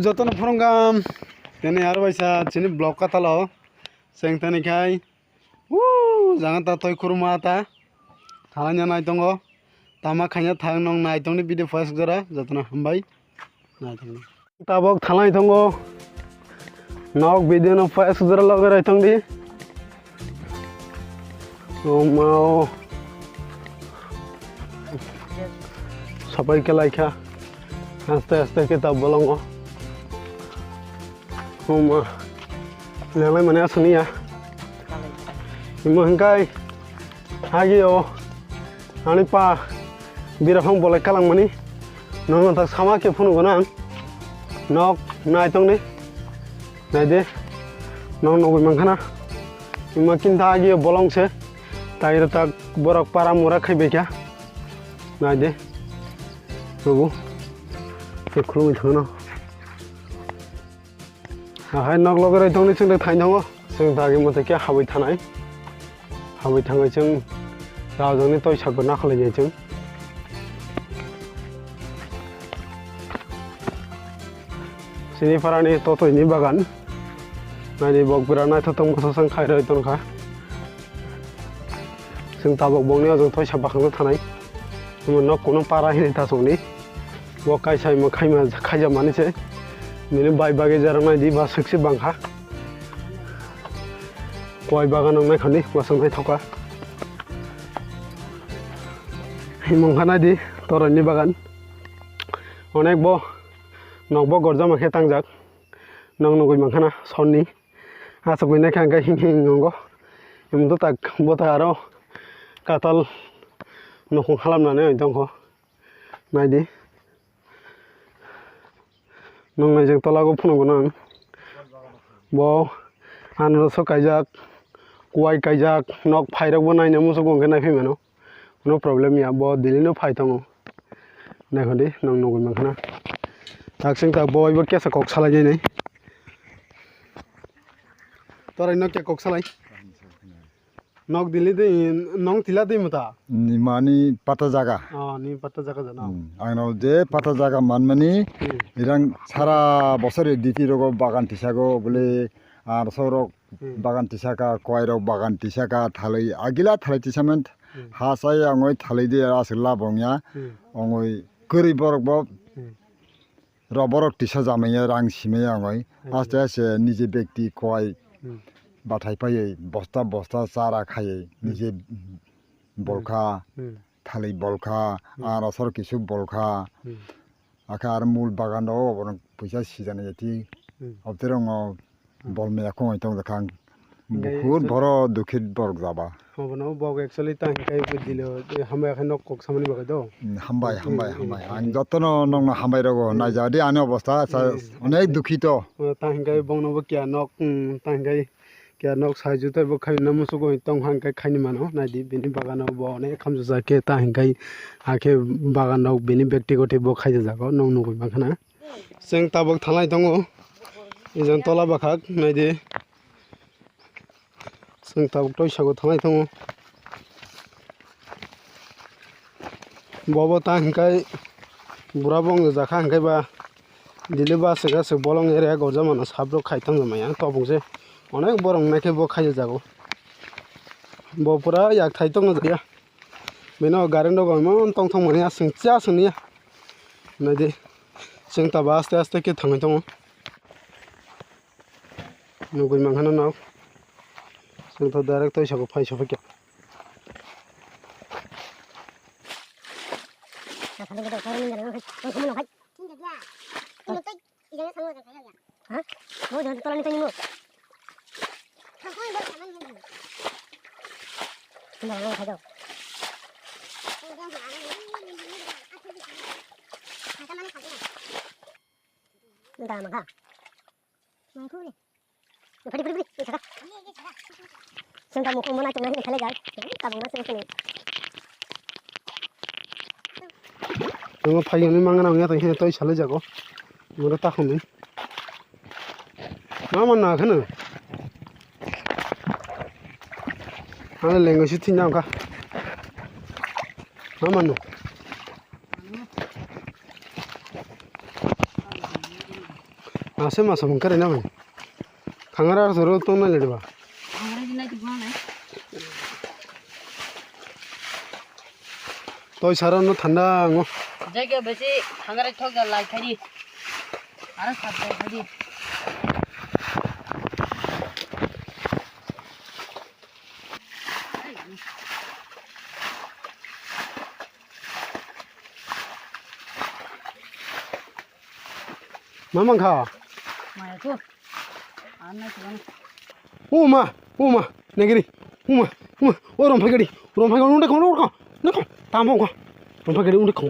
जतन फोरंगाम तेने यार वैसा चिनी ब्लॉक का तलो सेंग तने खाई jangan ta toy kurma ta thalanya nai tongo tama khanya thang nong nai tongni bidi first jora jatna hambai nai tongni tabok thalai tongo nok bidi no first jora logai rai tongdi mau sabai ke laika aste aste kita bolongo lelai mane asuni ya Imangkai hagio ani pa birafang boleh kalang mani nong tak sama ke phunu gonang nok nai tong ni nai de nong nong mangkhana imakin ta hagio bolong se tai tak borok para mura khai bekya nai de rubu ke khulung thono hai nok logai tong ni chung thai nongo chung ta ge mote ke habai thanai habai thangai chung raujong ni toy sakor na khalai jai chung sini parani totoi ni bagan nai bok bira nai thotong khosang khai roi ton kha chung tabok bong ni ojong toy sabakang na thanai mo nok kono para hi ta songni bok kai sai mo khai ja mani se mini bai bage jarang nai di ba sakse bangkha koi bagan nang nai khani wasang nai thoka himong khana di torani bagan onek bo nokbo gorjama khe tangjak nang nogoi mangkhana sonni asokoi nai khang ka hing ngongo imdo tak bota aro katal nokong khalamnane oitongkho naidi nong nai jeng tolago phunogo nang bo anroso kaijak kuai kaijak nok phairok bo naina muso gongke nai phimano no problem ya bo dilino phai tongo nai khodi nong nogoi mangkhana taksing ta boy bo kesa kok salai jai nei torai nok ke kok salai nok dili de nong tila de mata ni mani pata jaga ni pata jaga jana angno je pata jaga manmani irang sara bosore diti rogo bagan tisago bole ar sorok bagan tisaka koirok bagan tisaka thalai agila thalai tisamen hasai angoi thalai de asla bongya angoi kuri borok bo roborok tisa jamaya rang sime angoi aste aste nije ব্যক্তি koi bathai pai bosta bosta chara khai nije bolkha thalai bolkha ar asor kisu bolkha akar mul bagan do borong puisa sijane jati obterong bolmeya koi tong dakang बहुत बड़ो दुखित बर्ग जाबा होबनो bug actually तां kai budilo hambai khano kok samani bagai do hambai ang jotno nong hambai rogo naijadi ani obostha onek dukhito तां kai bongno bo kya nok तां kai kya nok saiju tai bo khai namuso go tong hang kai khaini mano naidi bini bagano bo ne khamju jake तां kai akhe bagano bini ব্যক্তিগত bo khaija jago nong nogoi makhana seng tabok thalai tongo ijon tola bakhak naidi seng tabok toy sago thalai tongo bobo ta hingkai burabong jakha hingkai ba dili ba sega se bolong area gorjamano sabro khaitang jamaya tobongse onek borong nake bo khaija jago bo pura yak thai tongo ja beno garen do gomon tong thong mani asing cha sungniya nadi seng taba aste aste ke thangai tongo nugoi manghana nok seng ta direct toy sago phai sabe kya Sengkak muka mana cuma ini kali guys, tabung nasi sini. Nong phai ni mangana ngia tai he toy sale jago mura ta khoni na man na khana ana lengo shi tin jam ka na man no Ase masa mungkar ina mai. Kangara soro to na ledba. Angare dinai tu gua nai. Toy saran no thanda ngo. Jaga besi angare thok ga lai khari. Ara sab ga khari. Mama kha. Maya tu. Anna tu gua. Uma, negeri. Uma. Orang phagadi. Orang phagadi unde khong. Nakho. Tamong ko. Orang phagadi unde khong.